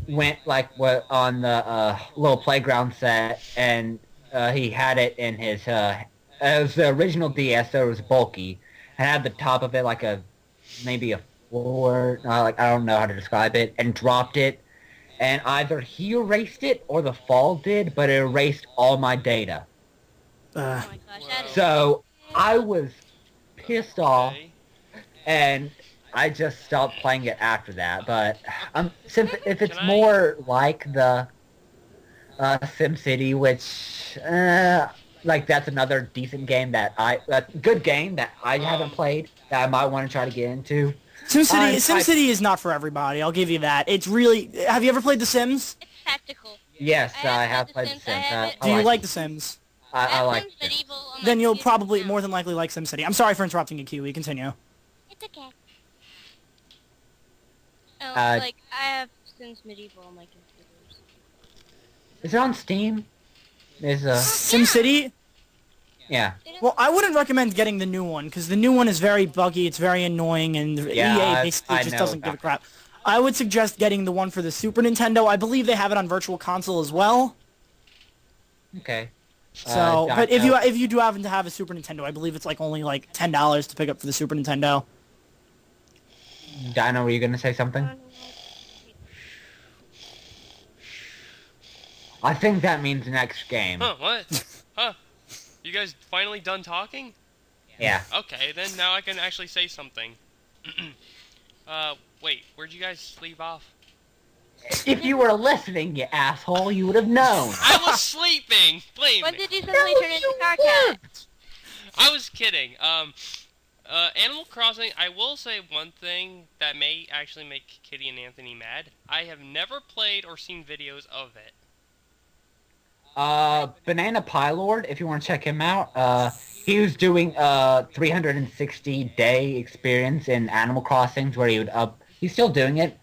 went like what on the little playground set, and he had it in his. It was the original DS, so it was bulky, and had the top of it like a maybe a floor. Like I don't know how to describe it, and dropped it, and either he erased it or the fall did, but it erased all my data. Uh, Oh my gosh, that is So I was pissed off, Okay. and I just stopped playing it after that. But since if it's Can I- more like the SimCity, which like that's another decent game that good game that I haven't played that I might want to try to get into. SimCity is not for everybody. I'll give you that. It's really. Have you ever played The Sims? it's tactical. Yes, I have The played The Sims. Sims. I have it. Do you like like The Sims? I have like Sims it. Medieval on my Then you'll computer probably now. more than likely like SimCity. I'm sorry for interrupting you, Kiwi. Continue. It's okay. Oh, Uh, like I have Sims Medieval on my computers. Is it on Steam? Is SimCity? yeah. Well, I wouldn't recommend getting the new one, because the new one is very buggy, it's very annoying, and Yeah, EA basically I just know doesn't give a about crap. I would suggest getting the one for the Super Nintendo. I believe they have it on Virtual Console as well. Okay. So, but Dino. if you do happen to have a Super Nintendo, I believe it's like only like $10 to pick up for the Super Nintendo. Dino, were you gonna say something? I think that means next game. Huh, what? Huh? You guys finally done talking? Yeah. Okay, then now I can actually say something. Wait, where'd you guys leave off? If you were listening, you asshole, you would have known. I was sleeping! Blame When me. did you suddenly turn into Car Cat? I was kidding. Animal Crossing, I will say one thing that may actually make Kitty and Anthony mad. I have never played or seen videos of it. Banana Pylord, if you want to check him out, he was doing 360-day experience in Animal Crossing, where he would he's still doing it,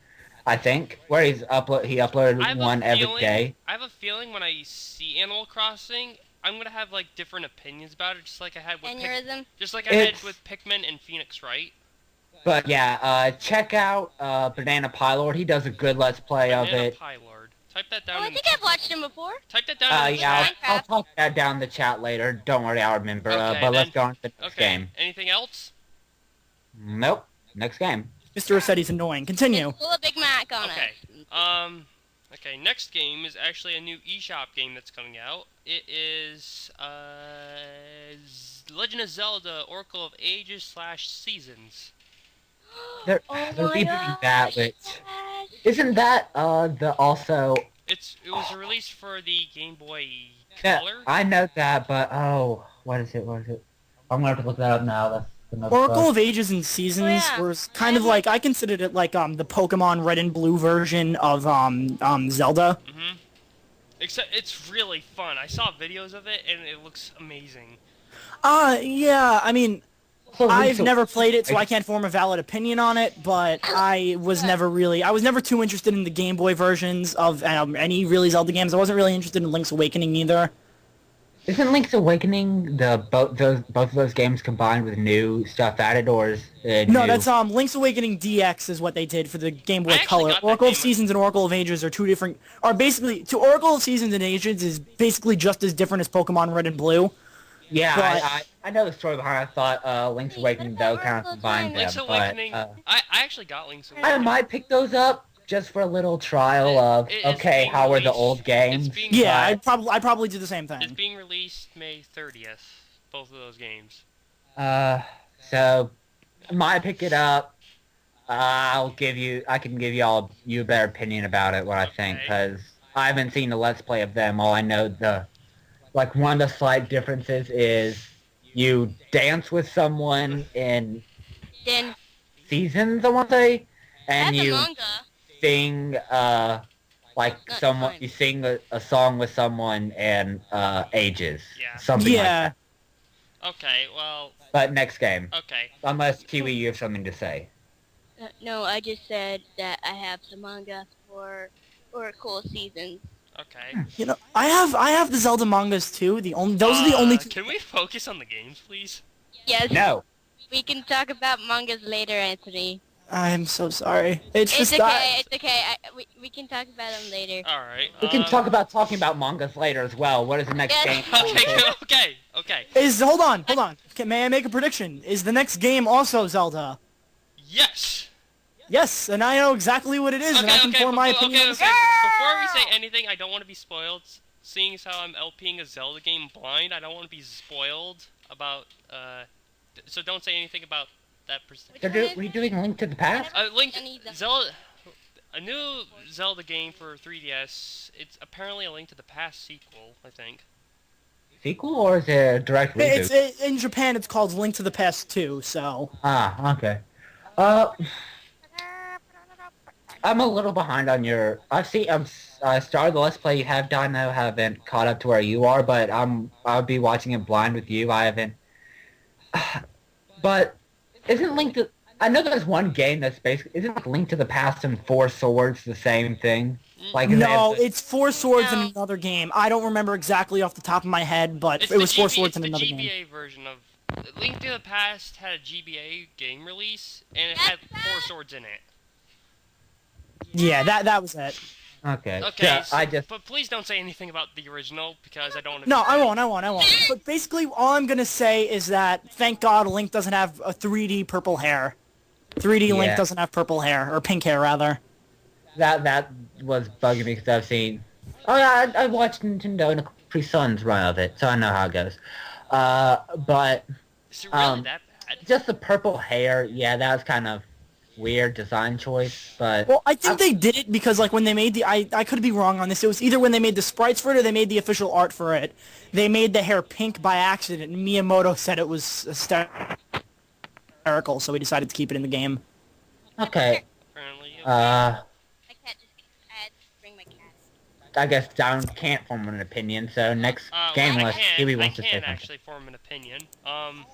I think, where he uploaded one every day. I have a feeling when I see Animal Crossing, I'm gonna have like different opinions about it, just like I had with Aneurysm. just like I had It's- with Pikmin and Phoenix Wright. But yeah, check out Banana Pylord. He does a good Let's Play of Banana it. Pylord. Type that down. Oh, I in think the I've watched him before. Type that down. In the Yeah, chat. I'll talk that down in the chat later. Don't worry, I'll remember. Okay, But let's then- go on to the next Okay. game. Anything else? Nope. Next game. Mr. Rossetti's annoying. Continue. It's full of Big Mac on Okay. it. Okay, next game is actually a new eShop game that's coming out. It is, Legend of Zelda Oracle of Ages / Seasons. They're Oh they're my rebooting that, gosh, which yes. isn't that the also. It was released for the Game Boy Yeah, Color. I know that, but what is it? What is it? I'm gonna have to look that up now. That's another Oracle bug. of Ages and Seasons Oh, yeah. was kind of like, I considered it like the Pokemon Red and Blue version of Zelda. Except it's really fun. I saw videos of it and it looks amazing. Yeah, I mean, So I've Link's never played it, so I can't form a valid opinion on it, but I was never too interested in the Game Boy versions of any really Zelda games. I wasn't really interested in Link's Awakening either. Isn't Link's Awakening both of those games combined with new stuff added, or is it No, new? that's Link's Awakening DX is what they did for the Game Boy I actually Color. got that Oracle of game. Seasons and Oracle of Ages are Oracle of Seasons and Ages is basically just as different as Pokemon Red and Blue. Yeah, but- I know the story behind it. I thought Link's Hey, Awakening what about though kind of Oracle combined Time? them, Link's but Awakening. I actually got Link's I Awakening. might pick those up just for a little trial of It's okay, being how were the released- old games? It's being, Yeah, But- I'd probably do the same it's thing. being released May 30th. Both of those games. So might pick it up. I can give you a better opinion about it, what I think, Okay. because I haven't seen the Let's Play of them. All I know one of the slight differences is you dance with someone in Then seasons, I want to say, and that's a you manga. sing That's someone fine. you sing a song with someone and ages, Yeah. something like Yeah. that. Okay, well, But next game, okay. unless Kiwi, you have something to say. No, I just said that I have some manga for Oracle Seasons. Okay. You know, I have the Zelda mangas too. Those are the only two. Can we focus on the games, please? Yes. No. We can talk about mangas later, Anthony. I'm so sorry. It's It's just okay. It's okay. We can talk about them later. All right. We can talk about talking about mangas later as well. What is the next Yes. game? Okay. hold on. Okay, may I make a prediction? Is the next game also Zelda? Yes. Yes, and I know exactly what it is, and I can form my opinion. on this. Before we say anything, I don't want to be spoiled. Seeing as how I'm LPing a Zelda game blind, I don't want to be spoiled about. So don't say anything about that. They're redoing Link to the Past? Zelda. A new Zelda game for 3DS. It's apparently a Link to the Past sequel, I think. Sequel or is it a direct reboot? In Japan, it's called Link to the Past 2, so... Ah, okay. I'm a little behind on your... I started the Let's Play you have done. I haven't caught up to where you are, but I'll be watching it blind with you. I haven't... But isn't Link to... I know there's one game that's basically... Isn't Link to the Past and Four Swords the same thing? Like no, it's Four Swords in another game. I don't remember exactly off the top of my head, but it was Four Swords in another game. It's the GBA version of... Link to the Past had a GBA game release, and it had Four Swords in it. Yeah, that was it. Okay. Okay, so but please don't say anything about the original, because I don't want to... No, I won't. But basically, all I'm gonna say is that, thank God, Link doesn't have a 3D purple hair. 3D Link doesn't have purple hair, or pink hair, rather. That was bugging me, because I've seen... Oh, yeah, I watched Nintendo and Capri Sun's run of it, so I know how it goes. But... Is it really that bad? Just the purple hair, yeah, that was kind of weird design choice, but... Well, I think they did it because, like, when they made the... I could be wrong on this. It was either when they made the sprites for it or they made the official art for it. They made the hair pink by accident, and Miyamoto said it was hysterical, so he decided to keep it in the game. Okay. Apparently, My cat just... I had to bring my cat. I guess Down can't form an opinion, so next game well, unless Kiwi wants to say I something. can actually form an opinion.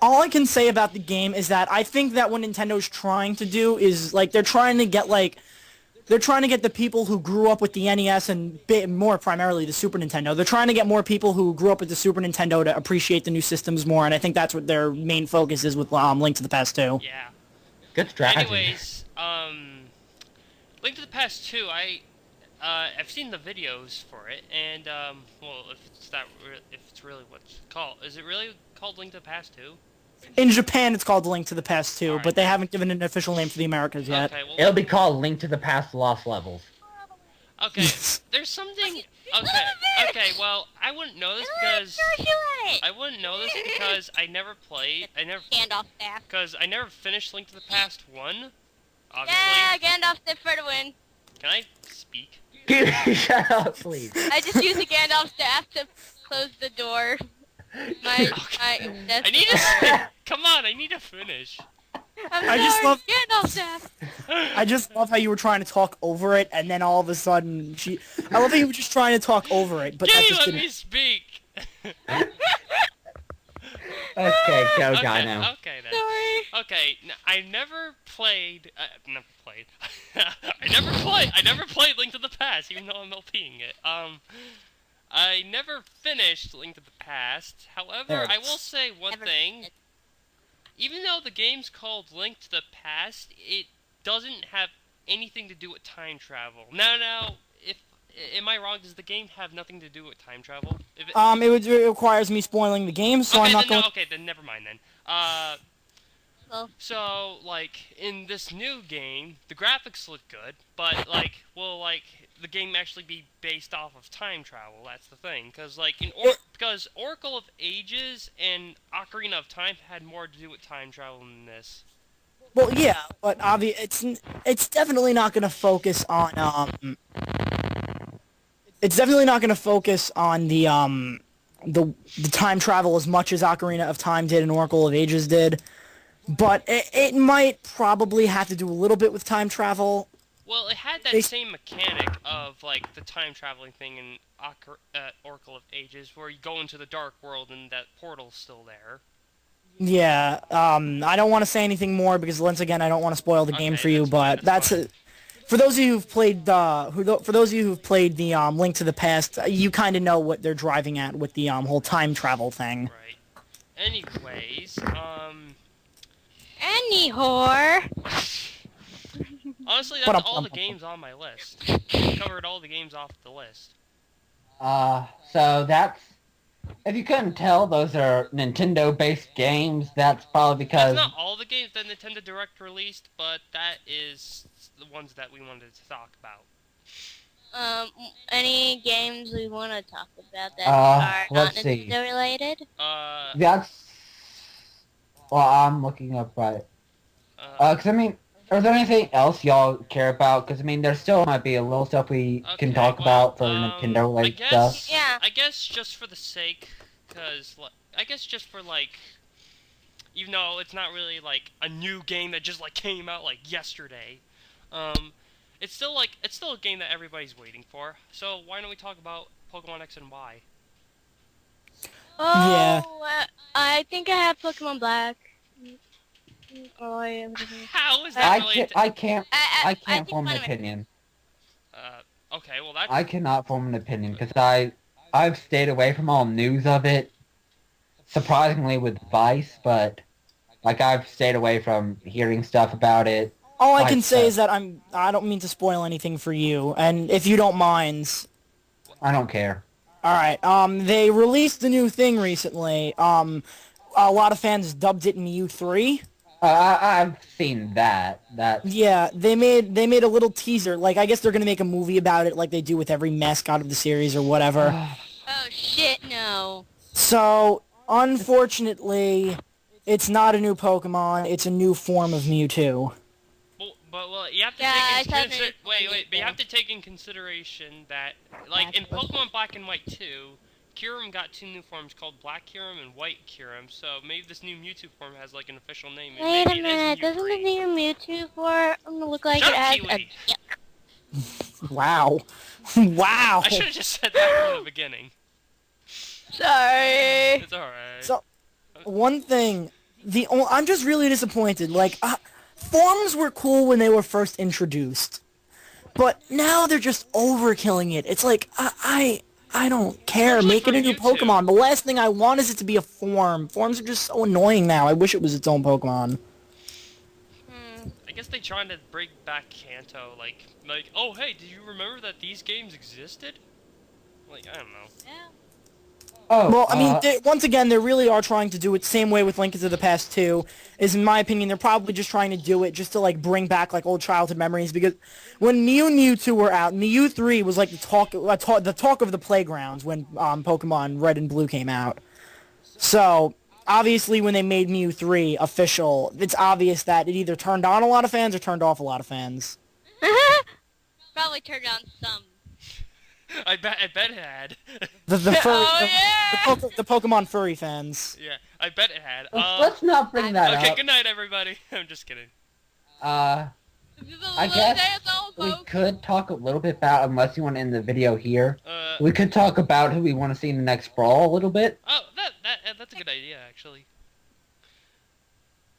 All I can say about the game is that I think that what Nintendo's trying to do is, like, they're trying to get the people who grew up with the NES and more primarily the Super Nintendo. They're trying to get more people who grew up with the Super Nintendo to appreciate the new systems more, and I think that's what their main focus is with Link to the Past 2. Yeah. Good strategy. Anyways, Link to the Past 2, I've seen the videos for it, and, well, if it's really what's called, is it really called Link to the Past 2? In Japan, it's called Link to the Past 2, Alright. but they haven't given an official name for the Americas yet. Okay, well, It'll be called Link to the Past Lost Levels. okay, there's something, okay, well, I wouldn't know this because, I never played, Gandalf staff. because I never finished Link to the Past 1, obviously. Yeah, Gandalf staff for the win. Can I speak? Shut up, please. I just used the Gandalf staff to close the door. I need to come on, I need to finish. I just love- Gandalf staff. I just love how you were trying to talk over it, and then all of a sudden I love how you were just trying to talk over it, but that just let didn't... me speak. Okay, go Dino. Okay then. Sorry. Okay, I never played. I never played Link to the Past, even though I'm LPing it. I never finished Link to the Past. However, I will say one thing. Even though the game's called Link to the Past, it doesn't have anything to do with time travel. Now, am I wrong? Does the game have nothing to do with time travel? It requires me spoiling the game, so I'm not going... Okay, then never mind then. Well, So, like, in this new game, the graphics look good, but, like, will, like, the game actually be based off of time travel? That's the thing. Because, like, because Oracle of Ages and Ocarina of Time had more to do with time travel than this. Well, yeah, but it's definitely not going to focus on, It's definitely not going to focus on the time travel as much as Ocarina of Time did and Oracle of Ages did. But it might probably have to do a little bit with time travel. Well, it had that same mechanic of, like, the time traveling thing in Oracle of Ages, where you go into the Dark World and that portal's still there. Yeah, I don't want to say anything more because, once again, I don't want to spoil the game for you, but that's for those of you who've played the Link to the Past, you kind of know what they're driving at with the whole time travel thing. Right. Anyways, Any whore. Honestly, that's all the games on my list. I covered all the games off the list. So that's... If you couldn't tell, those are Nintendo-based games. That's probably because... That's not all the games that Nintendo Direct released, but that is the ones that we wanted to talk about. Any games we want to talk about that are not Nintendo related? That's... Well, I'm looking up right... Because, I mean, is there anything else y'all care about? Because, I mean, there still might be a little stuff we can talk about for Nintendo-related stuff. Yeah. I guess just for the sake, because, I guess just for, like, even though it's not really, like, a new game that just, like, came out, like, yesterday, it's still a game that everybody's waiting for. So, why don't we talk about Pokemon X and Y? Oh, Yeah. I think I have Pokemon Black. How is that related? I can't form an opinion. Okay, well that's... I cannot form an opinion because I've stayed away from all news of it. Surprisingly with Vice, but like I've stayed away from hearing stuff about it. All I can say is that I don't mean to spoil anything for you, and if you don't mind, I don't care. All right. They released a new thing recently. A lot of fans dubbed it Mew 3. I've seen that. Yeah, they made a little teaser. Like, I guess they're gonna make a movie about it, like they do with every mascot of the series or whatever. Oh shit, no. So, unfortunately, it's not a new Pokemon. It's a new form of Mewtwo. Well, you have to you have to take in consideration that, like, in Pokemon Black and White 2, Kyurem got 2 new forms called Black Kyurem and White Kyurem, so maybe this new Mewtwo form has, like, an official name. Wait a minute, doesn't the new Mewtwo form look like it has a... Wow. Wow! I should have just said that from the beginning. Sorry! It's alright. So, one thing, I'm just really disappointed. Like, forms were cool when they were first introduced, but now they're just overkilling it. It's like, I don't care. Make it a new Pokemon. The last thing I want is it to be a form. Forms are just so annoying now. I wish it was its own Pokemon. I guess they trying to bring back Kanto, like, oh hey, do you remember that these games existed? Like, I don't know. Yeah. Oh, well, I mean, once again, they really are trying to do it same way with Link into the Past 2. Is in my opinion, they're probably just trying to do it just to like bring back like old childhood memories. Because when Mew and Mewtwo were out, Mew 3 was like the talk of the playgrounds when Pokemon Red and Blue came out. So obviously, when they made Mew 3 official, it's obvious that it either turned on a lot of fans or turned off a lot of fans. Probably turned on some. I bet it had. The Pokemon furry fans. Yeah, I bet it had. Let's not bring that up. Okay, good night, everybody. I'm just kidding. I guess we could talk a little bit about, unless you want to end the video here, we could talk about who we want to see in the next Brawl a little bit. Oh, that's a good idea, actually.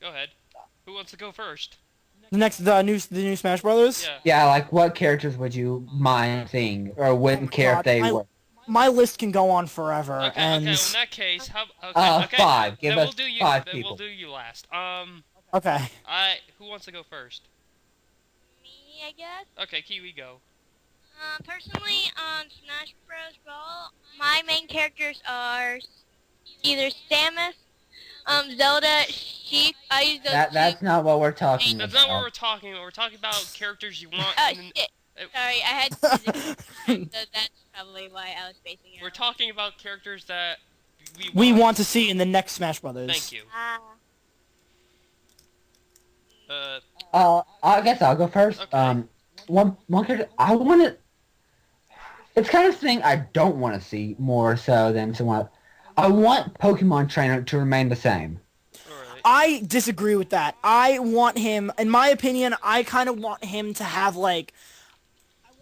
Go ahead. Who wants to go first? The new Smash Brothers? Yeah, like what characters would you mind seeing, or wouldn't care if they were? My list can go on forever. Okay, and... well, in that case, okay. 5. Give us 5 then people. We'll do you last. Okay. Who wants to go first? Me, I guess. Okay, Kiwi, go. Personally, on Smash Bros. Brawl, my main characters are either Samus, Zelda, Sheik. I use those That's not what we're talking about. That's not what we're talking about. We're talking about characters you want. Oh, shit. Sorry, I had to so that's probably why I was spacing it. We're talking about characters that we want to see in the next Smash Brothers. Thank you. I guess I'll go first. Okay. One character I want to... It's kind of thing I don't want to see more so than someone... I want Pokemon Trainer to remain the same. Right. I disagree with that. I want him, in my opinion, I kind of want him to have, like...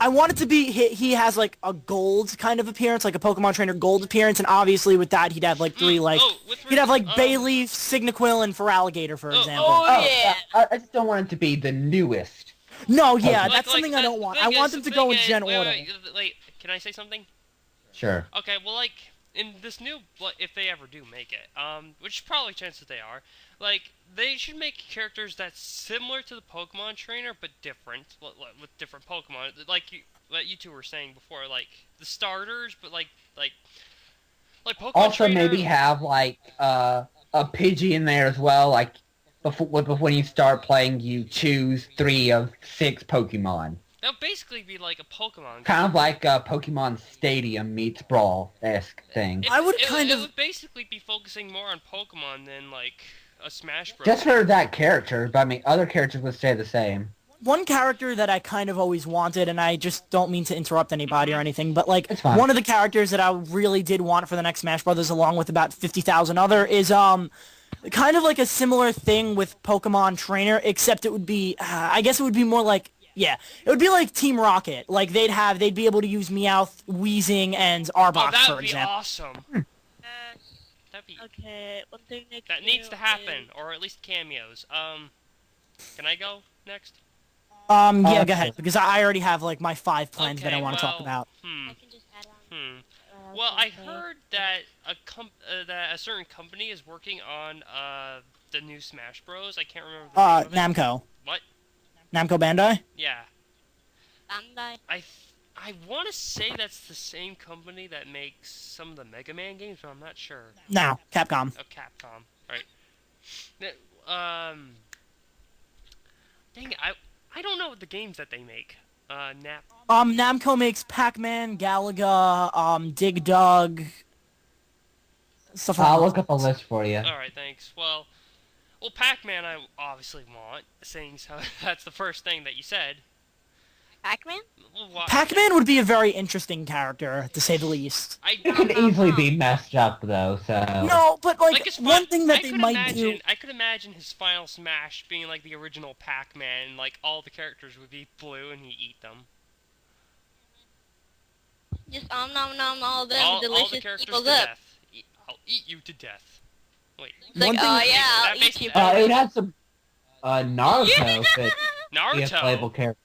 I want it to be, he has, like, a gold kind of appearance, like a Pokemon Trainer gold appearance, and obviously with that he'd have, like, 3, like... he'd have, like, Bayleaf, Cyndaquil, and Feraligatr, for example. Yeah. I just don't want it to be the newest. No, yeah, that's something I don't want. I want them to go in Gen order. Wait, can I say something? Sure. Okay, well, like, in this new, if they ever do make it, which probably chances they are, Like, they should make characters that's similar to the Pokemon trainer, but different, with different Pokemon. Like you two were saying before, like, the starters, but like Pokemon Also, trainer... maybe have, like, a Pidgey in there as well, like, before when you start playing, you choose 3 of 6 Pokemon. That would basically be like a Pokemon. Kind of like a Pokemon Stadium meets Brawl-esque thing. I would It would basically be focusing more on Pokemon than, like, a Smash Bros. Just for that character, but I mean, other characters would stay the same. One character that I kind of always wanted, and I just don't mean to interrupt anybody or anything, but like It's fine. one of the characters that I really did want for the next Smash Brothers, along with about 50,000 other, is kind of like a similar thing with Pokemon Trainer, except it would be, I guess it would be more like, yeah, it would be like Team Rocket. Like they'd be able to use Meowth, Weezing, and Arbok, that for would be example. awesome. That'd be... Okay, one thing That needs to happen, or at least cameos. Can I go next? Yeah, go ahead, because I already have like my 5 plans that I Okay, want to talk about. I can just add on. Well, I heard that that a certain company is working on the new Smash Bros. I can't remember the name of it. Namco. What? Namco Bandai? Yeah. Bandai. I want to say that's the same company that makes some of the Mega Man games, but I'm not sure. No, Capcom. Oh, Capcom. Right. Dang it, I don't know the games that they make. Namco makes Pac-Man, Galaga, Dig Dug, stuff like I'll that. look up a list for you. Alright, thanks. Well, Pac-Man I obviously want, seeing so that's the first thing that you said. Pac-Man? Pac-Man would be a very interesting character, to say the least. It could easily be messed up, though, so... No, but like, his one thing that they might do... I could imagine his final Smash being like the original Pac-Man, and like all the characters would be blue and he'd eat them. Just nom nom all them All the delicious characters people to up. death. I'll eat you to death. Wait. It's like, One thing- oh yeah, That I'll eat makes you. me- baby. It would have some, Naruto could be a Naruto? playable character.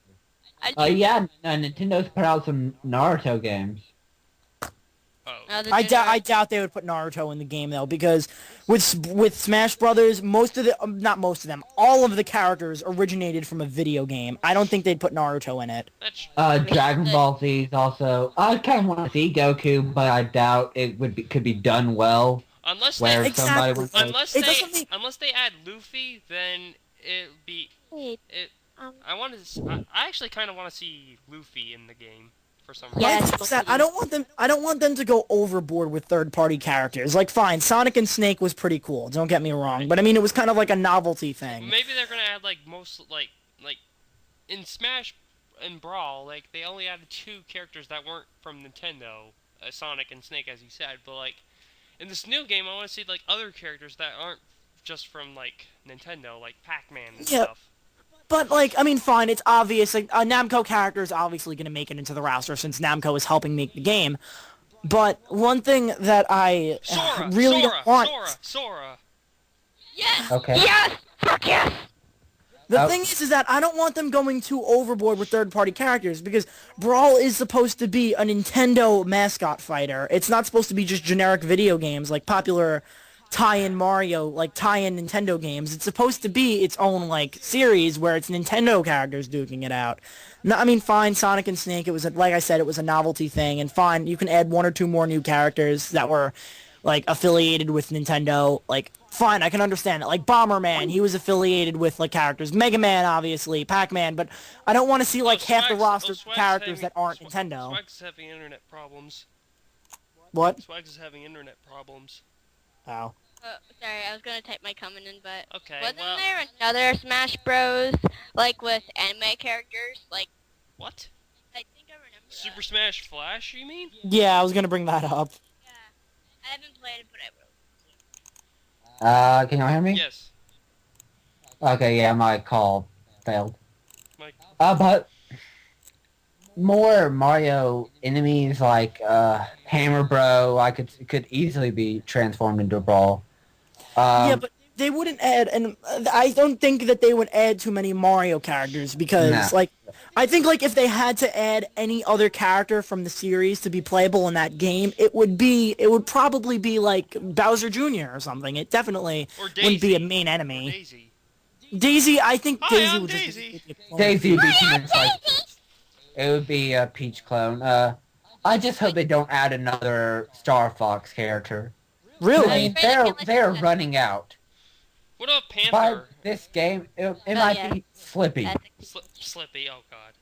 I Yeah, Nintendo's put out some Naruto games. Oh. I doubt they would put Naruto in the game though, because with Smash Brothers, not most of them, all of the characters originated from a video game. I don't think they'd put Naruto in it. That's Dragon Ball Z is also. I kind of want to see Goku, but I doubt it could be done well. unless Where they, somebody Exactly. was like, unless It they doesn't make- unless they add Luffy, then it'd be Wait, I want to. I actually kind of want to see Luffy in the game for some reason. Yes. Like I said, I don't want them to go overboard with third-party characters. Like, fine, Sonic and Snake was pretty cool. Don't get me wrong, but I mean, it was kind of like a novelty thing. Maybe they're gonna add like like in Smash and Brawl, like they only added 2 characters that weren't from Nintendo, Sonic and Snake, as you said. But like in this new game, I want to see like other characters that aren't just from like Nintendo, like Pac-Man and Yeah. stuff. But, like, I mean, fine, it's obvious. Like, a Namco character is obviously going to make it into the roster since Namco is helping make the game. But one thing that I Sora, really Sora, don't want... Sora. yes, Okay. yes, fuck yes. The thing is that I don't want them going too overboard with third-party characters, because Brawl is supposed to be a Nintendo mascot fighter. It's not supposed to be just generic video games like popular tie-in Mario, like tie-in Nintendo games. It's supposed to be its own, like, series where it's Nintendo characters duking it out. No, I mean, fine, Sonic and Snake, it was, like I said, it was a novelty thing, and fine, you can add 1 or 2 more new characters that were, like, affiliated with Nintendo. Like, fine, I can understand it. Like, Bomberman, he was affiliated with, like, characters. Mega Man, obviously, Pac-Man, but I don't want to see, like, half the roster of characters that aren't Nintendo. Swags is having internet problems. What? Swags is having internet problems. Oh. Sorry, I was gonna type my comment in, but Okay, wasn't well, there another Smash Bros. Like with anime characters? Like, what? I think I remember. Super Smash Flash, you mean? Yeah, I was gonna bring that up. Yeah, I haven't played it, but I will. Can you hear me? Yes. Okay, yeah, my call failed. Mike. But more Mario enemies like Hammer Bro, could easily be transformed into a Brawl. Yeah, but they wouldn't add, and I don't think that they would add too many Mario characters because, Nah. like, I think like if they had to add any other character from the series to be playable in that game, it would probably be like Bowser Jr. or something. It definitely Or wouldn't be a Daisy. main Or enemy. Daisy. Daisy, I think Hi, Daisy I'm would Daisy. just Daisy would be too much like it would be a Peach clone. I just hope they don't add another Star Fox character. I Really? mean, they're running out. What about By Panther? this game, it Oh, might yeah. be Slippy. Slippy, oh god.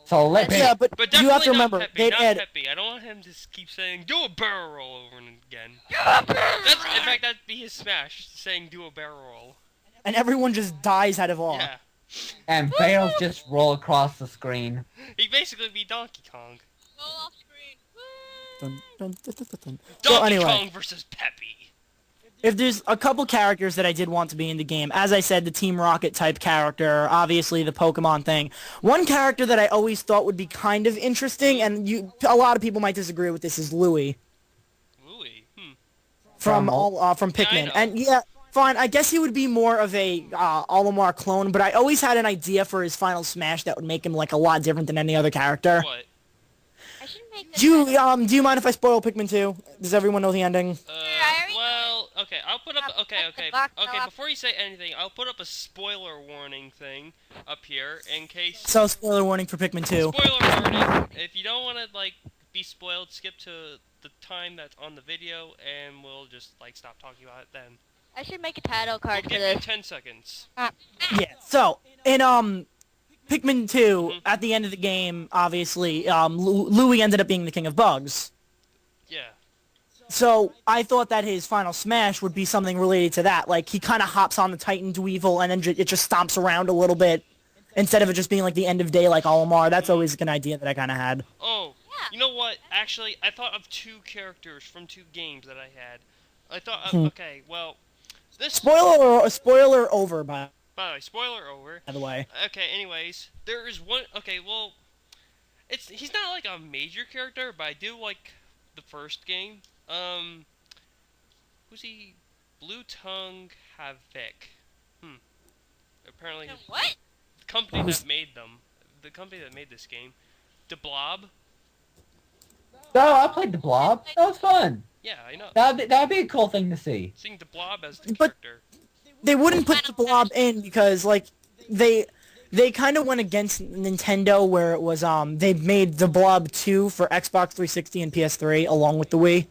So let me. Yeah, but But you definitely have to remember not Peppy, they'd not add. Peppy. I don't want him to keep saying, do a barrel roll over and again. In fact, that'd be his smash, saying do a barrel roll. And everyone just dies out of awe. Yeah. And barrels just roll across the screen. He'd basically be Donkey Kong. Go off screen. Dun, dun, dun, dun, dun, dun. Donkey So anyway, Kong versus Peppy. if there's a couple characters that I did want to be in the game, as I said, the Team Rocket type character, obviously the Pokemon thing. One character that I always thought would be kind of interesting, and a lot of people might disagree with this, is Louie Louie. from From Pikmin. know. And yeah, fine, I guess he would be more of a Olimar clone, but I always had an idea for his final smash that would make him like a lot different than any other character. What? I should make this. Do you mind if I spoil Pikmin 2? Does everyone know the ending? Well, okay, I'll put up, okay, box before you say anything, I'll put up a spoiler warning thing up here, in case, So spoiler warning for Pikmin 2. spoiler warning, if you don't want to, like, be spoiled, skip to the time that's on the video, and we'll just, like, stop talking about it then. I should make a title card We'll for give you this. 10 seconds. Yeah. So in Pikmin 2, at the end of the game, obviously, Louie ended up being the king of bugs. Yeah. So I thought that his final smash would be something related to that. Like, he kind of hops on the Titan Dweevil, and then it just stomps around a little bit, instead of it just being like the end of day like Olimar. That's always an idea that I kind of had. Oh, you know what? Actually, I thought of 2 characters from 2 games that I had. I thought of, okay, well, this... Spoiler over, by By the way, spoiler over. the way. Okay, anyways, there is one... Okay, well, he's not, like, a major character, but I do like the first game. Who's he? Blue Tongue Havoc. Apparently, What? the company that made them, the company that made this game, The Blob. Oh, I played the Blob. That was fun. Yeah, I know. That'd be a cool thing to see. Seeing The Blob as the But- character. They wouldn't put the Blob in because, like, they kind of went against Nintendo where it was, they made the Blob 2 for Xbox 360 and PS3 along with the Wii.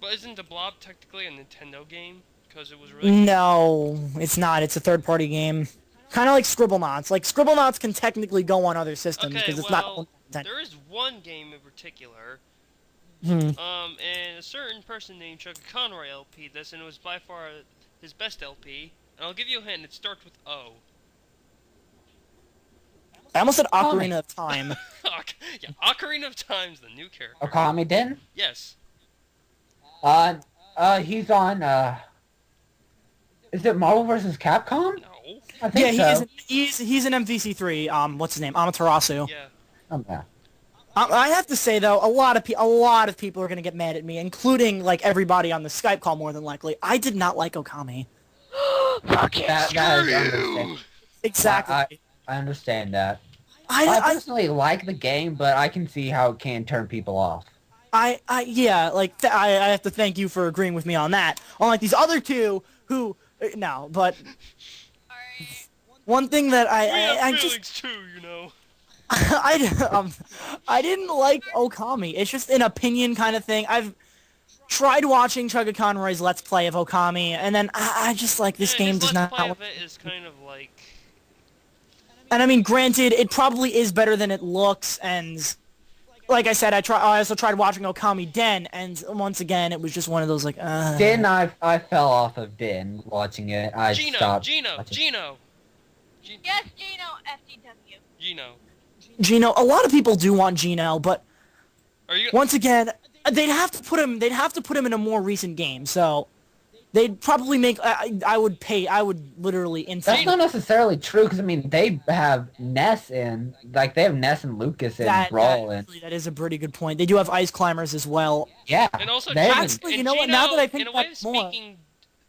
But isn't The Blob technically a Nintendo game? Because it was really... No, it's not. It's a third-party game. Kind of like Scribblenauts. Like, Scribblenauts can technically go on other systems Okay, because it's well, not Nintendo. there is one game in particular, Hmm. and a certain person named Chuck Conroy LP'd this, and it was by far his best LP. And I'll give you a hint, it starts with O. I almost said Tell me. Ocarina of Time. Yeah, Ocarina of Time's the new character. Okami Den? Yes. He's on, is it Marvel vs. Capcom? No. I think Yeah, so. he's an MVC3. What's his name? Amaterasu. Yeah. Oh, yeah. I have to say though, a lot of people are gonna get mad at me, including like everybody on the Skype call more than likely. I did not like Okami. That is understandable. Exactly. I understand that. I I personally like the game, but I can see how it can turn people off. yeah, like I have to thank you for agreeing with me on that. Unlike these other two who no, but Alright. one thing that We I have just feelings too, you know. I didn't like Okami. It's just an opinion kind of thing. I've tried watching Chugga Conroy's Let's Play of Okami, and then I just like this game his does Let's not. Play of it is kind of like... And I mean, granted, it probably is better than it looks, and like I said, I also tried watching Okami Den, and once again, it was just one of those like. Din, I fell off of Din watching it. I stopped. Gino! Yes, Gino, FDW. Gino. Gino. A lot of people do want Gino, but Are you... once again, they'd have to put him in a more recent game. So they'd probably make. I would literally That's instantly. not necessarily true, because, I mean, they have Ness in, like, they have Ness and Lucas in Brawl, and, Actually, that is a pretty good point. They do have Ice Climbers as well. yeah. And also, they haven't- Actually, you know what, now that I think in a way back of more- speaking,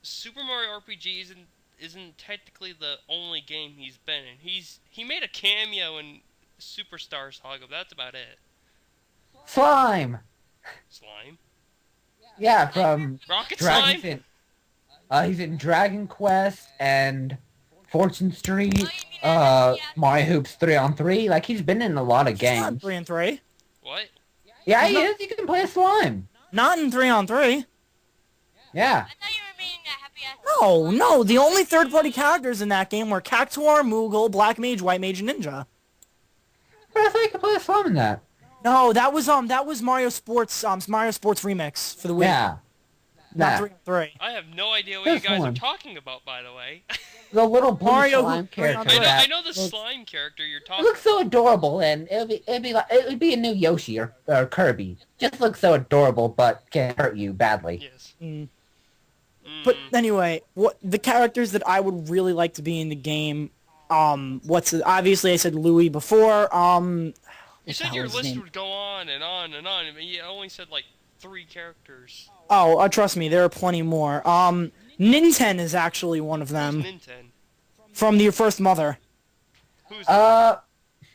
Super Mario RPG isn't technically the only game he's been in. He made a cameo in Superstar Saga, but that's about it. Slime. Slime? Yeah, from Rocket Dragon. Slime? He's in Dragon Quest and Fortune Street. Oh, you mean yeah. Mario Hoops 3-on-3. Like he's been in a lot of Not games. 3 and 3. What? Yeah, he is. You can play a slime. Not in 3 on 3. Yeah. I thought you were meaning that happy ass. No. The only third-party characters in that game were Cactuar, Moogle, Black Mage, White Mage, and Ninja. But I thought you could play a slime in that. No, that was Mario Sports Remix for the Wii. Yeah. Not Nah. 3 on 3. I have no idea what This you guys one. are talking about, by the way. The little blue Mario slime Hoops character. 3-on-3. that I know the looks- slime character you're It talking looks so adorable, and it would be a new Yoshi or Kirby. Just looks so adorable, but can hurt you badly. Yes. Mm. Mm. But anyway, what the characters that I would really like to be in the game, obviously I said Louis before, You what said the your hell is his list name? would go on and on and on. I mean, you only said like 3 characters. Oh, trust me, there are plenty more. Ninten is actually one of Who's them, Ninten? from the first mother. Who's that? Uh,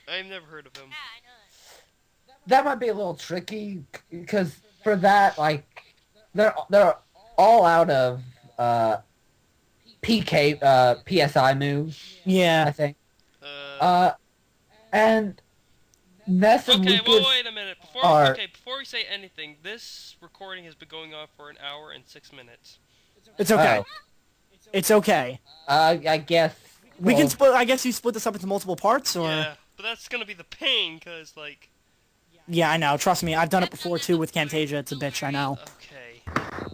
I've never heard of him. Yeah, I know that. that might be a little tricky, because for that, like, they're all out of, PSI moves, I Yeah. think. And Ness and Okay, well, Lucas... wait a minute. are- Before we say anything, this recording has been going on for 1 hour and 6 minutes. It's okay. Oh. It's okay. I guess... We well, can split. I guess you split this up into multiple parts, or Yeah, but that's gonna be the pain, cause like, yeah, I know. Trust me, I've done it before too with Camtasia. It's a bitch. I know. okay.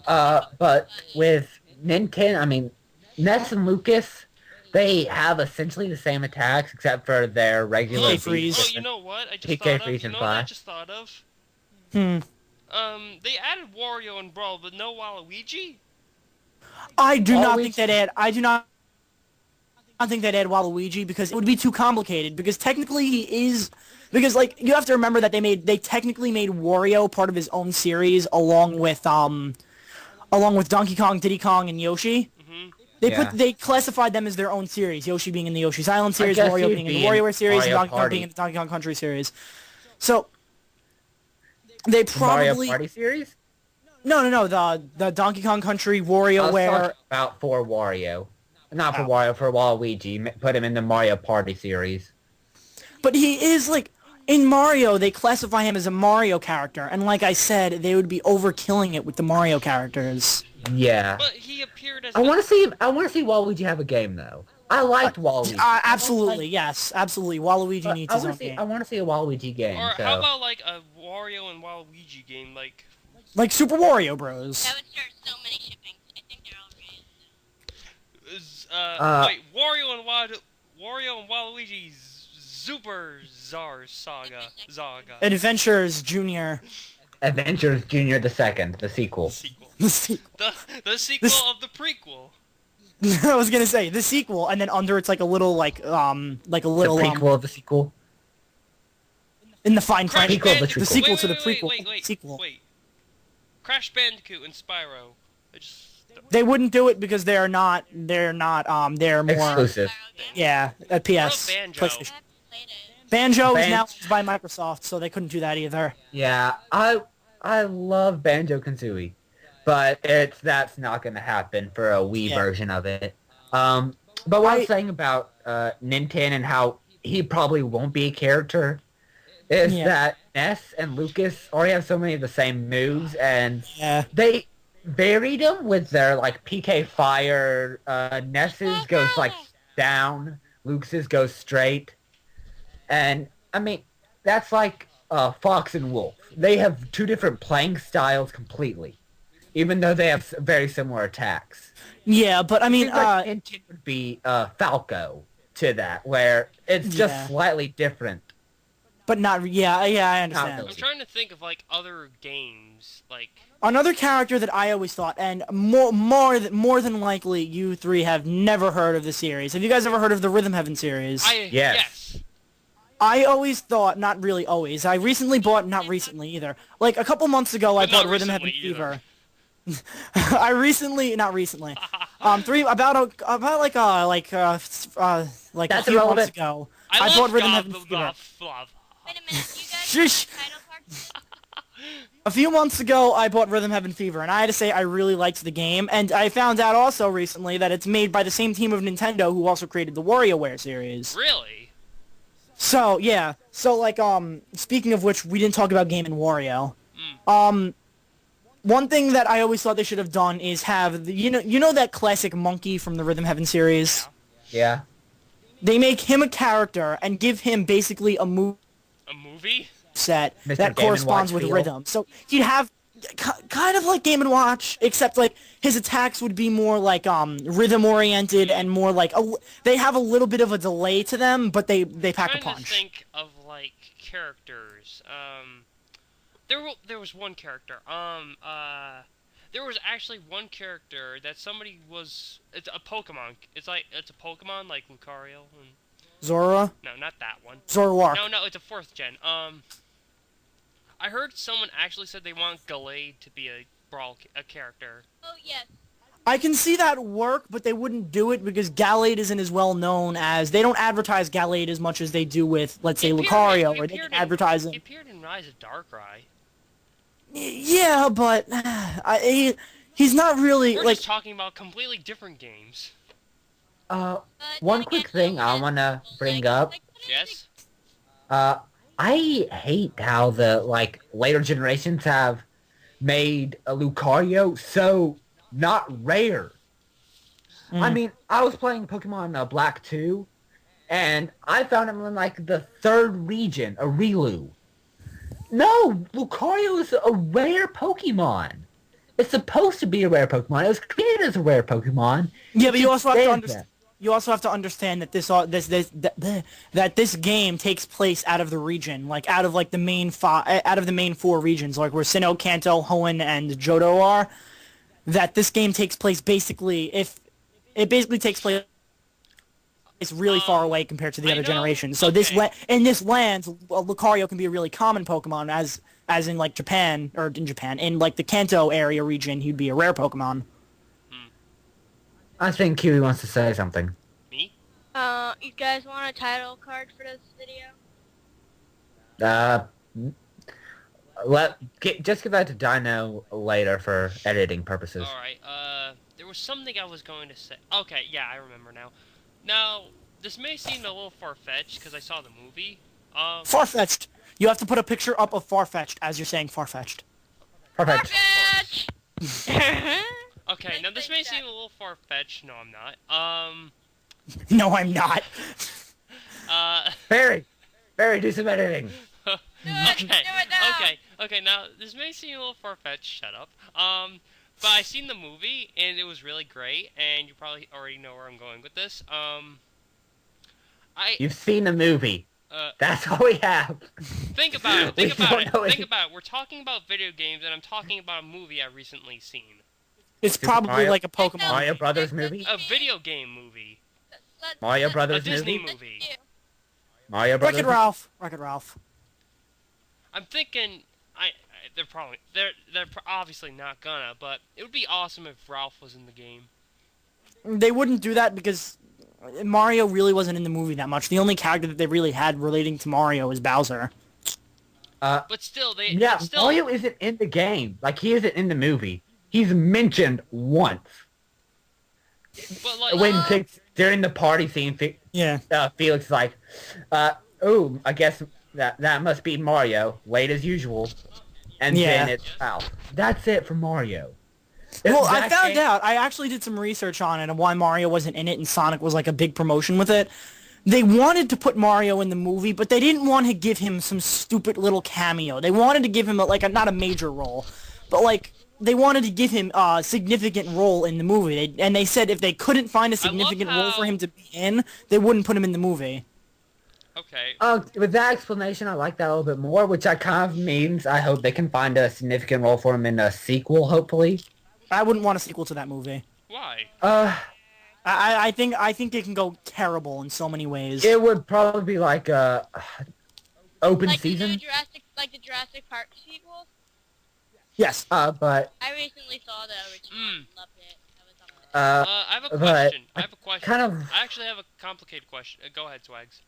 But with Ninten, I mean, Ness and Lucas, they have essentially the same attacks, except for their regular... PK freeze. Oh, you know what? I just PK thought of. freeze You and know what I flash. just thought of? Hmm. They added Wario and Brawl, but no Waluigi. I do not Waluigi- think that I think they'd add Waluigi because it would be too complicated. Because technically he is, because like you have to remember that they technically made Wario part of his own series along with Donkey Kong, Diddy Kong, and Yoshi. Mm-hmm. They classified them as their own series. Yoshi being in the Yoshi's Island series, guess Wario he'd being in be the in WarioWare series, and Mario Donkey Kong Party. being in the Donkey Kong Country series. So they Mario probably Party series? no the Donkey Kong Country I was WarioWare. talking about for Wario. Not for Wario, for Waluigi. Put him in the Mario Party series. But he is, like, in Mario, they classify him as a Mario character. And like I said, they would be overkilling it with the Mario characters. Yeah. But he appeared as. I want to see Waluigi have a game, though. I liked Waluigi. Absolutely, yes. Absolutely. Waluigi needs his own game. I want to see a Waluigi game. Or so. how about like a Wario and Waluigi game, like? Like Super Wario Bros. That would start so many shippings. I think they're already. Wait, Wario and Waluigi's Super Zar Saga. Adventures Jr. Adventures Junior the Second, the sequel. Sequel. The sequel. The sequel of the prequel. I was gonna say, the sequel, and then under it's like a little, like a The little, prequel of the sequel. in the fine Crash print. Prequel of the Bandicoot. The sequel wait, to the wait, prequel. Wait, Sequel. wait. Crash Bandicoot and Spyro. I just. They wouldn't do it because they're more, Exclusive. yeah, at PS. What about Banjo? PlayStation. I haven't played it. Banjo is now owned by Microsoft, so they couldn't do that either. Yeah, I love Banjo-Kazooie, but that's not going to happen for a Wii Yeah. version of it. But what I was saying about Ninten and how he probably won't be a character is Yeah. that Ness and Lucas already have so many of the same moves, and Yeah. they varied them with their like PK fire. Ness's goes like down, Lucas's goes straight, and I mean that's like Fox and Wolf. They have two different playing styles completely, even though they have very similar attacks. Yeah, but I mean, Seems like Ninten would be Falco to that, where it's just Yeah. slightly different. but not. Yeah, I understand. Not I'm really. trying to think of like other games, like. Another character that I always thought, and more than likely, you three have never heard of the series. Have you guys ever heard of the Rhythm Heaven series? Yes. I always thought, not really always. I recently bought, not recently either. Like a couple months ago, I But not bought Rhythm Heaven recently either. Fever. I recently, not recently, like a That's few months irrelevant. ago, I I love bought Rhythm gob- Heaven gob- Fever. gob- Wait a minute, you guys Shush. have title cards? A few months ago, I bought Rhythm Heaven Fever, and I had to say I really liked the game, and I found out also recently that it's made by the same team of Nintendo who also created the WarioWare series. Really? So, yeah. So, like, speaking of which, we didn't talk about Game & Wario. One thing that I always thought they should have done is have, you know that classic monkey from the Rhythm Heaven series? Yeah. They make him a character and give him basically a move A movie? set Mr. that Game & corresponds Watch with feel. rhythm. So he'd have kind of like Game & Watch, except like his attacks would be more like rhythm oriented and more like they have a little bit of a delay to them, but they pack a I'm trying to punch. think of like characters. There was one character. There was actually one character that somebody was. It's a Pokemon. It's a Pokemon like Lucario. Zora? No, not that one. Zoroark. No, it's a 4th gen. I heard someone actually said they want Gallade to be a character. Oh, yes. I can see that work, but they wouldn't do it because Gallade isn't as well known as... They don't advertise Gallade as much as they do with, let's say, Lucario, or they can advertise He it. appeared in Rise of Darkrai. Yeah, but he's not really, We're like... just talking about completely different games. One Then quick again, thing I yes, want to bring like, up. like, Yes? I hate how the later generations have made a Lucario so not rare. I mean, I was playing Pokemon Black 2, and I found him in like the 3rd region, a Riolu. No, Lucario is a rare Pokemon. It's supposed to be a rare Pokemon. It was created as a rare Pokemon. Yeah, but you also have to Understand understand. You also have to understand that this game takes place out of the region, like out of the main 4 regions, like where Sinnoh, Kanto, Hoenn, and Johto are. That this game takes place basically takes place really far away compared to the I other know- generations. So okay. in this land, Lucario can be a really common Pokemon, as in like Japan, in like the Kanto area region, he'd be a rare Pokemon. I think Kiwi wants to say something. Me? You guys want a title card for this video? Just give that to Dino later for editing purposes. Alright, there was something I was going to say. Okay, yeah, I remember now. Now, this may seem a little far-fetched, because I saw the movie. Farfetch'd. You have to put a picture up of Farfetch'd as you're saying Farfetch'd. Perfect. Farfetch! Okay, now this may seem a little far-fetched. No, I'm not. No, I'm not. Barry, do some editing. Okay, now, this may seem a little far-fetched, shut up. But I seen the movie, and it was really great, and you probably already know where I'm going with this. You've seen the movie. That's all we have. Think about it, think about it. We're talking about video games, and I'm talking about a movie I recently seen. It's probably Mario- like a Pokemon. Mario Brothers movie? A video game movie. Mario A Brothers Disney movie? movie. Mario Brothers? Wreck-It Ralph. I'm thinking, they're obviously not gonna, but it would be awesome if Ralph was in the game. They wouldn't do that because Mario really wasn't in the movie that much. The only character that they really had relating to Mario is Bowser. But still, Yeah, but still, Mario isn't in the game. Like, he isn't in the movie. He's mentioned once. but like, During the party scene, Yeah. Felix is like, oh, I guess that must be Mario, late as usual. And Yeah. then it's Ralph. That's it for Mario. Well, I found out. I actually did some research on it and why Mario wasn't in it and Sonic was like a big promotion with it. They wanted to put Mario in the movie, but they didn't want to give him some stupid little cameo. They wanted to give him not a major role, but like they wanted to give him a significant role in the movie. And they said if they couldn't find a significant role for him to be in, they wouldn't put him in the movie. okay. With that explanation, I like that a little bit more, which I kind of means I hope they can find a significant role for him in a sequel, hopefully. I wouldn't want a sequel to that movie. Why? I think it can go terrible in so many ways. It would probably be like a open Like season. the Jurassic Park sequel? Yes. But I recently saw the original and loved it. I was I have a question. I have a question. kind of, I actually have a complicated question. Go ahead, Swags.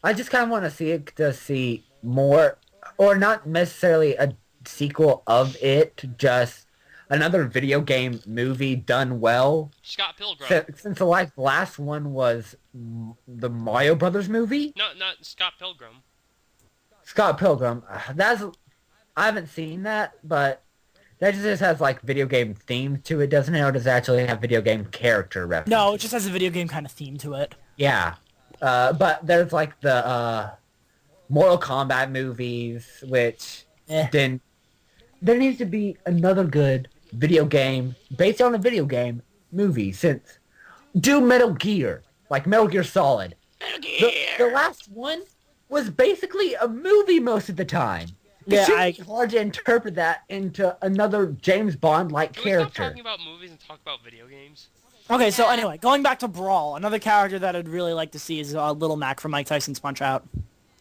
I just kind of want to see it to see more, or not necessarily a sequel of it, just another video game movie done well. Scott Pilgrim. Since the last one was the Mario Brothers movie. No, not Scott Pilgrim. Scott Pilgrim. I haven't seen that, but that just has like video game theme to it, doesn't it? Or does it actually have video game character references? No, it just has a video game kind of theme to it. Yeah. But there's like the Mortal Kombat movies, which then there needs to be another good video game based on a video game movie. Since do Metal Gear, like Metal Gear Solid. Metal Gear. The last one was basically a movie most of the time. Yeah, It's hard to interpret that into another James Bond-like Can we stop character. talking about movies and talk about video games? Okay, so anyway, going back to Brawl, another character that I'd really like to see is Little Mac from Mike Tyson's Punch-Out.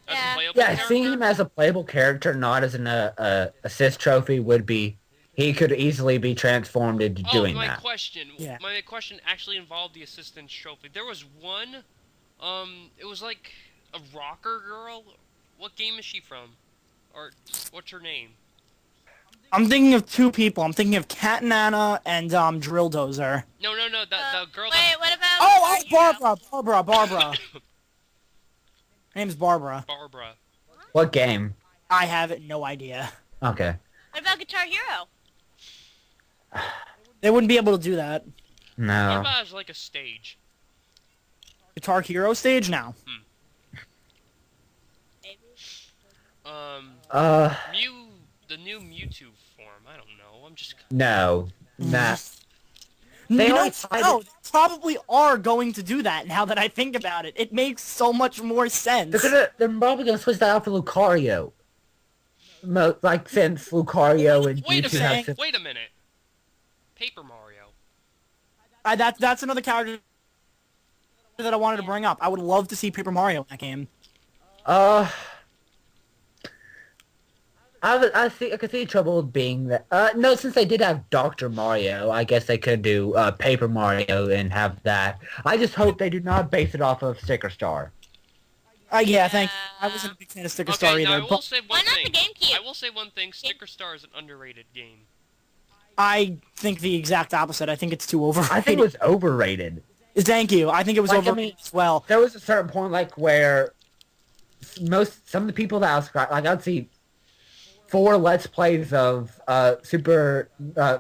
As a Yeah. playable Yeah, character? seeing him as a playable character, not as an assist trophy, would be. He could easily be transformed into doing my that. question. Yeah. My question actually involved the assistance trophy. There was one. It was like a rocker girl. What game is she from? Or what's her name? I'm thinking of two people. I'm thinking of Cat and Anna and Drill Dozer. No, the girl. Wait, what about? Oh, Guitar Hero? Barbara. Her name's Barbara. Barbara. What game? I have no idea. Okay. What about Guitar Hero? They wouldn't be able to do that. What No. about as like a stage? Guitar Hero stage now. Maybe. The new Mewtwo form. I don't know. I'm just. No. Nah. You They know, already tried no, it. they probably are going to do that now that I think about it. It makes so much more sense. They're probably gonna switch that out for Lucario. Like since Lucario and Wait a Mewtwo have. minute. Wait a minute. Paper Mario. That's another character that I wanted to bring up. I would love to see Paper Mario in that game. I could see trouble being that. No, since they did have Dr. Mario, I guess they could do Paper Mario and have that. I just hope they do not base it off of Sticker Star. Yeah, thanks. I wasn't a big fan of Sticker Star Okay, now I either, will but say Why one not thing. the GameCube? I will say one thing. Sticker Star is an underrated game. I think the exact opposite. I think it's too overrated. I think it was overrated. Thank you. I think it was Like, I overrated mean, as well. There was a certain point like where some of the people that I was like I'd see 4 Let's Plays of Super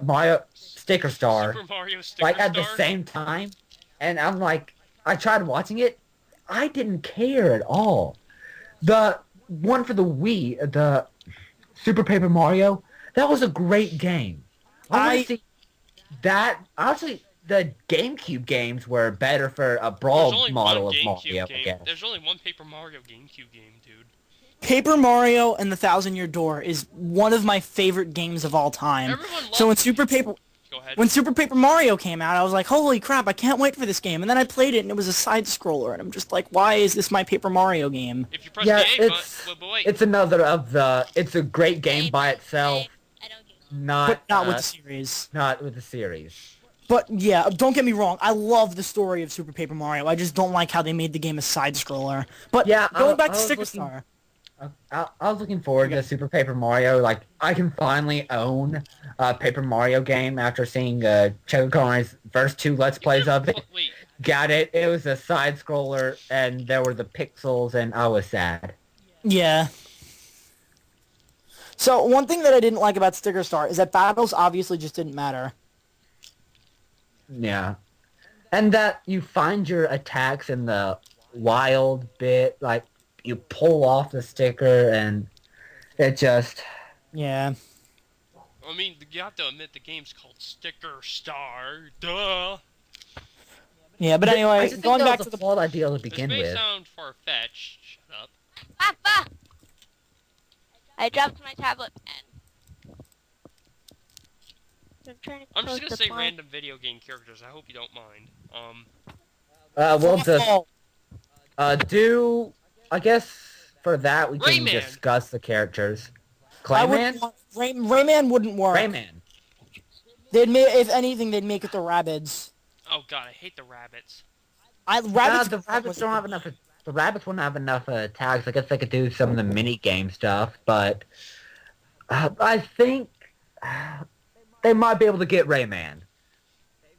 Mario Sticker Star Super Mario Sticker like at Star. the same time, and I'm like, I tried watching it, I didn't care at all. The one for the Wii, the Super Paper Mario, that was a great game. I want to see that. Honestly, the GameCube games were better for a There's brawl only model one of GameCube Mario. I game. guess. There's only one Paper Mario GameCube game, dude. Paper Mario and the Thousand Year Door is one of my favorite games of all time. Everyone loves So when Super Paper Mario came out, I was like, holy crap, I can't wait for this game. And then I played it, and it was a side-scroller, and I'm just like, why is this my Paper Mario game? If you press Yeah, the A it's button, but wait. it's another of the. It's a great game by itself, I don't get it. not But not with the series. not with the series. But yeah, don't get me wrong, I love the story of Super Paper Mario. I just don't like how they made the game a side-scroller. But Yeah, going I back to was Sticker looking- Star. I was looking forward to Super Paper Mario. Like, I can finally own a Paper Mario game after seeing Chococon's first 2 Let's Plays of it. Wait. Got it. It was a side scroller, and there were the pixels, and I was sad. Yeah. So one thing that I didn't like about Sticker Star is that battles obviously just didn't matter. Yeah, and that you find your attacks in the wild bit, like you pull off the sticker, and it just. Yeah. I mean, you have to admit the game's called Sticker Star. Duh. Yeah, but I anyway, just think going that back was to a the flawed idea to This begin may with. sound far-fetched. Shut up. Papa! I dropped my tablet pen. I'm trying to I'm just close gonna the say blind. random video game characters. I hope you don't mind. We'll just Oh, do. I guess for that we can Rayman. discuss the characters. Clayman? Rayman wouldn't work. Rayman. If anything, they'd make it the Rabbids. Oh god, I hate the rabbits. The rabbits don't have enough. The rabbits wouldn't have enough tags. I guess they could do some of the mini game stuff, but I think they might be able to get Rayman.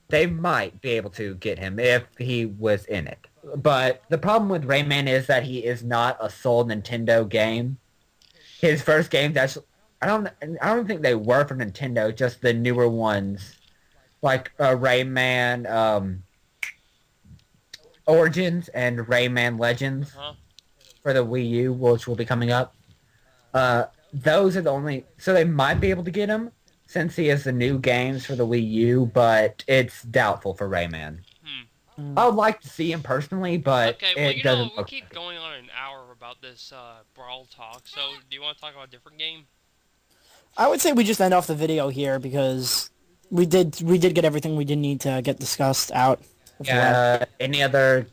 They might be able to get him if he was in it. But the problem with Rayman is that he is not a sole Nintendo game. His first games actually, I don't think they were for Nintendo, just the newer ones, like Rayman Origins and Rayman Legends for the Wii U, which will be coming up. Those are the only, so they might be able to get him since he has the new games for the Wii U, but it's doubtful for Rayman. I would like to see him personally, but okay, well, it doesn't. We keep going on an hour about this Brawl talk. So, do you want to talk about a different game? I would say we just end off the video here because we did get everything we did need to get discussed out. Any other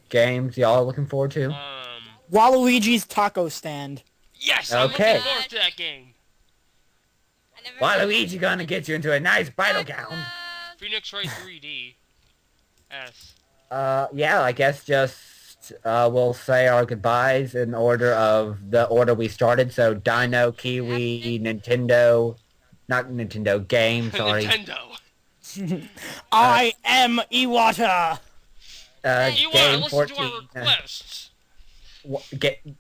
games y'all are looking forward to? Waluigi's Taco Stand. Yes, I'm looking forward to that game. Waluigi gonna get you into a nice battleground. Phoenix Wright 3D. S. Yeah, I guess just we'll say our goodbyes in the order we started. So Dino, Kiwi, Nintendo, not Nintendo, game, sorry. Nintendo. I am Iwata. Game listen 14. to our requests. Game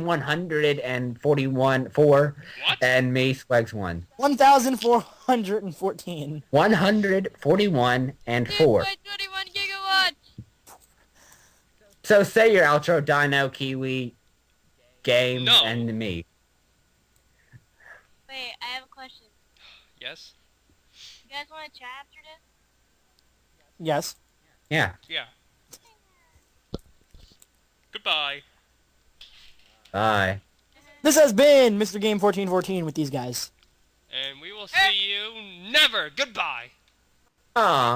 141-4 and me, Swags 1. 1,414. 141 and 4. 21 gigawatts. So say your outro, Dino, Kiwi, Game, No. and me. Wait, I have a question. Yes? You guys want to chat after this? Yes. Yeah. Yeah. Goodbye. Bye. This has been Mr. Game 1414 with these guys. And we will see you never. Goodbye. Aw.